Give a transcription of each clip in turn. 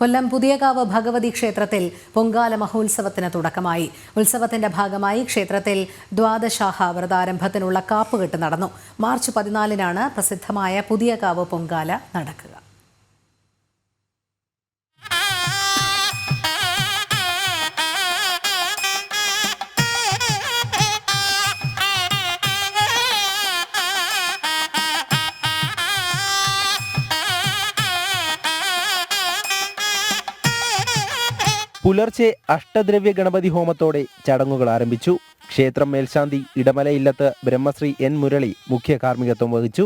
കൊല്ലം പുതിയകാവ് ഭഗവതി ക്ഷേത്രത്തിൽ പൊങ്കാല മഹോത്സവത്തിന് തുടക്കമായി. ഉത്സവത്തിന്റെ ഭാഗമായി ക്ഷേത്രത്തിൽ ദ്വാദശാഹ വ്രതാരംഭത്തിനുള്ള കാപ്പുകെട്ട് നടന്നു. മാർച്ച് 14-നാണ് പ്രസിദ്ധമായ പുതിയകാവ് പൊങ്കാല നടക്കുക. പുലർച്ചെ അഷ്ടദ്രവ്യ ഗണപതി ഹോമത്തോടെ ചടങ്ങുകൾ ആരംഭിച്ചു. ക്ഷേത്രം മേൽശാന്തി ഇടമലയില്ലത്ത് ബ്രഹ്മശ്രീ എൻ മുരളി മുഖ്യ കാർമ്മികത്വം വഹിച്ചു.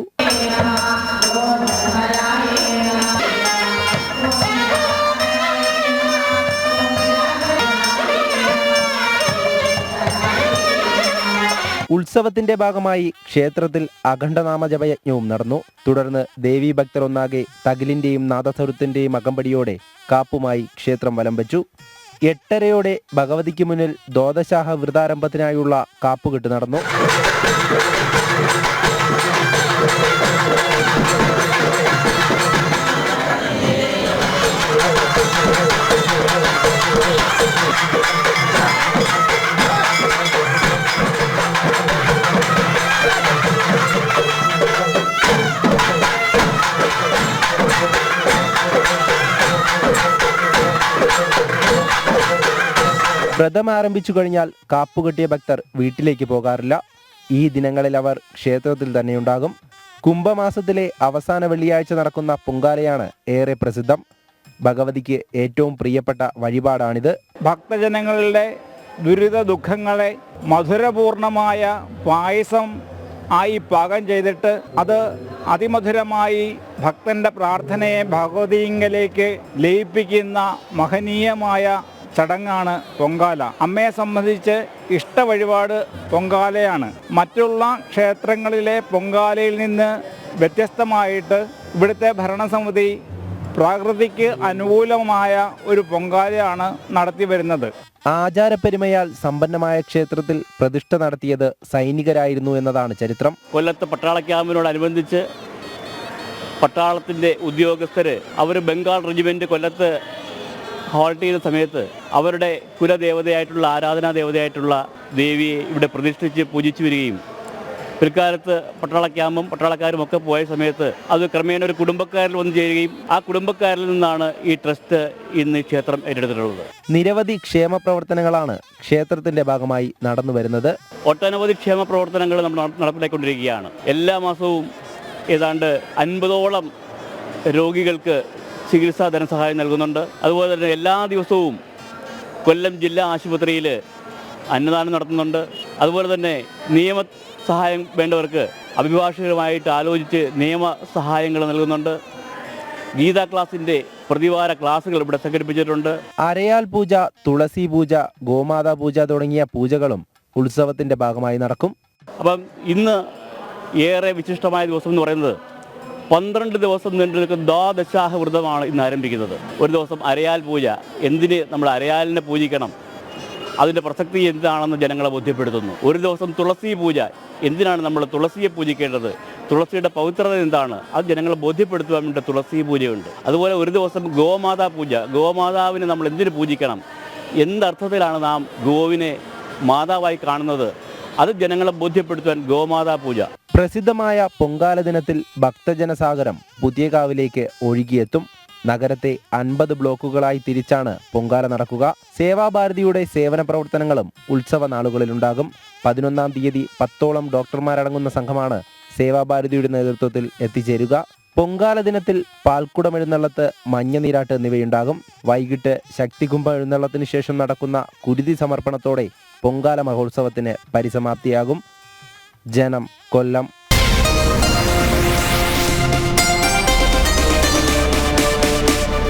ഉത്സവത്തിന്റെ ഭാഗമായി ക്ഷേത്രത്തിൽ അഖണ്ഡനാമജപയജ്ഞവും നടന്നു. തുടർന്ന് ദേവീ ഭക്തർ ഒന്നാകെ തകിലിന്റെയും നാദസ്വരത്തിന്റെയും അകമ്പടിയോടെ കാപ്പുമായി ക്ഷേത്രം വലം വച്ചു. 8:30 ഭഗവതിക്ക് മുന്നിൽ ദ്വാദശാഹ വ്രതാരംഭത്തിനായുള്ള കാപ്പുകെട്ട് നടന്നു. വ്രതം ആരംഭിച്ചു കഴിഞ്ഞാൽ കാപ്പുകെട്ടിയ ഭക്തർ വീട്ടിലേക്ക് പോകാറില്ല. ഈ ദിനങ്ങളിൽ അവർ ക്ഷേത്രത്തിൽ തന്നെയുണ്ടാകും. കുംഭമാസത്തിലെ അവസാന വെള്ളിയാഴ്ച നടക്കുന്ന പൊങ്കാലയാണ് ഏറെ പ്രസിദ്ധം. ഭഗവതിക്ക് ഏറ്റവും പ്രിയപ്പെട്ട വഴിപാടാണിത്. ഭക്തജനങ്ങളുടെ ദുരിത ദുഃഖങ്ങളെ മധുരപൂർണമായ പായസം ആയി പാകം ചെയ്തിട്ട് അത് അതിമധുരമായി ഭക്തന്റെ പ്രാർത്ഥനയെ ഭഗവതിയിങ്കലേക്ക് ലയിപ്പിക്കുന്ന മഹനീയമായ ചടങ്ങാണ് പൊങ്കാല. അമ്മയെ സംബന്ധിച്ച് ഇഷ്ട വഴിപാട് പൊങ്കാലയാണ്. മറ്റുള്ള ക്ഷേത്രങ്ങളിലെ പൊങ്കാലയിൽ നിന്ന് വ്യത്യസ്തമായിട്ട് ഇവിടുത്തെ ഭരണസമിതി പ്രകൃതിക്ക് അനുകൂലമായ ഒരു പൊങ്കാലയാണ് നടത്തി വരുന്നത്. ആചാരപ്പെരുമയാൽ സമ്പന്നമായ ക്ഷേത്രത്തിൽ പ്രതിഷ്ഠ നടത്തിയത് സൈനികരായിരുന്നു എന്നതാണ് ചരിത്രം. കൊല്ലത്ത് പട്ടാള ക്യാമ്പിനോടനുബന്ധിച്ച് പട്ടാളത്തിൻ്റെ ഉദ്യോഗസ്ഥർ അവർ ബംഗാൾ റെജിമെൻറ്റ് കൊല്ലത്ത് ഹോൾട്ട് ചെയ്ത സമയത്ത് അവരുടെ കുലദേവതയായിട്ടുള്ള ആരാധനാ ദേവതയായിട്ടുള്ള ദേവിയെ ഇവിടെ പ്രതിഷ്ഠിച്ച് പൂജിച്ചു വരികയും പിൽക്കാലത്ത് പട്ടാള ക്യാമ്പും പട്ടാളക്കാരും ഒക്കെ പോയ സമയത്ത് അത് ക്രമേണ ഒരു കുടുംബക്കാരിൽ വന്നു ചേരുകയും ആ കുടുംബക്കാരിൽ നിന്നാണ് ഈ ട്രസ്റ്റ് ഇന്ന് ക്ഷേത്രം ഏറ്റെടുത്തിട്ടുള്ളത്. നിരവധി ക്ഷേമ പ്രവർത്തനങ്ങളാണ് ക്ഷേത്രത്തിന്റെ ഭാഗമായി നടന്നു വരുന്നത്. ഒട്ടനവധി ക്ഷേമ പ്രവർത്തനങ്ങൾ നമ്മൾ നടപ്പിലാക്കിക്കൊണ്ടിരിക്കുകയാണ്. എല്ലാ മാസവും ഏതാണ്ട് 50ഓളം രോഗികൾക്ക് ചികിത്സാ ധനസഹായം നൽകുന്നുണ്ട്. അതുപോലെ തന്നെ എല്ലാ ദിവസവും കൊല്ലം ജില്ലാ ആശുപത്രിയിൽ അന്നദാനം നടത്തുന്നുണ്ട്. അതുപോലെ തന്നെ നിയമസഹായം വേണ്ടവർക്ക് അഭിഭാഷകരുമായിട്ട് ആലോചിച്ച് നിയമസഹായങ്ങൾ നൽകുന്നുണ്ട്. ഗീതാ ക്ലാസിൻ്റെ പ്രതിവാര ക്ലാസുകൾ ഇവിടെ സംഘടിപ്പിച്ചിട്ടുണ്ട്. അരയാൽ പൂജ, തുളസി പൂജ, ഗോമാതാ പൂജ തുടങ്ങിയ പൂജകളും ഉത്സവത്തിന്റെ ഭാഗമായി നടക്കും. അപ്പം ഇന്ന് ഏറെ വിശിഷ്ടമായ ദിവസം എന്ന് പറയുന്നത് 12 ദിവസം നീണ്ടു നിൽക്കുന്ന ദ്വാദശാഹ വ്രതമാണ് ഇന്ന് ആരംഭിക്കുന്നത്. ഒരു ദിവസം അരയാൽ പൂജ. എന്തിന് നമ്മൾ അരയാലിനെ പൂജിക്കണം, അതിൻ്റെ പ്രസക്തി എന്താണെന്ന് ജനങ്ങളെ ബോധ്യപ്പെടുത്തുന്നു. ഒരു ദിവസം തുളസി പൂജ. എന്തിനാണ് നമ്മൾ തുളസിയെ പൂജിക്കേണ്ടത്, തുളസിയുടെ പവിത്രത എന്താണ്, അത് ജനങ്ങളെ ബോധ്യപ്പെടുത്തുവാൻ വേണ്ടി തുളസി പൂജയുണ്ട്. അതുപോലെ ഒരു ദിവസം ഗോമാതാ പൂജ. ഗോമാതാവിനെ നമ്മൾ എന്തിനു പൂജിക്കണം, എന്തർത്ഥത്തിലാണ് നാം ഗോവിനെ മാതാവായി കാണുന്നത്, അത് ജനങ്ങളെ ബോധ്യപ്പെടുത്തുവാൻ ഗോമാതാ പൂജ. പ്രസിദ്ധമായ പൊങ്കാല ദിനത്തിൽ ഭക്തജനസാഗരം പുതിയകാവിലേക്ക് ഒഴുകിയെത്തും. നഗരത്തെ 50 ബ്ലോക്കുകളായി തിരിച്ചാണ് പൊങ്കാല നടക്കുക. സേവാഭാരതിയുടെ സേവന പ്രവർത്തനങ്ങളും ഉത്സവ നാളുകളിലുണ്ടാകും. 11-ാം തീയതി 10ഓളം ഡോക്ടർമാരടങ്ങുന്ന സംഘമാണ് സേവാഭാരതിയുടെ നേതൃത്വത്തിൽ എത്തിച്ചേരുക. പൊങ്കാല ദിനത്തിൽ പാൽക്കുടമെഴുന്നള്ളത്ത്, മഞ്ഞനീരാട്ട് എന്നിവയുണ്ടാകും. വൈകിട്ട് ശക്തികുംഭ എഴുന്നള്ളത്തിന് ശേഷം നടക്കുന്ന കുരുതി സമർപ്പണത്തോടെ പൊങ്കാല മഹോത്സവത്തിന് പരിസമാപ്തിയാകും. ജനം, കൊല്ലം.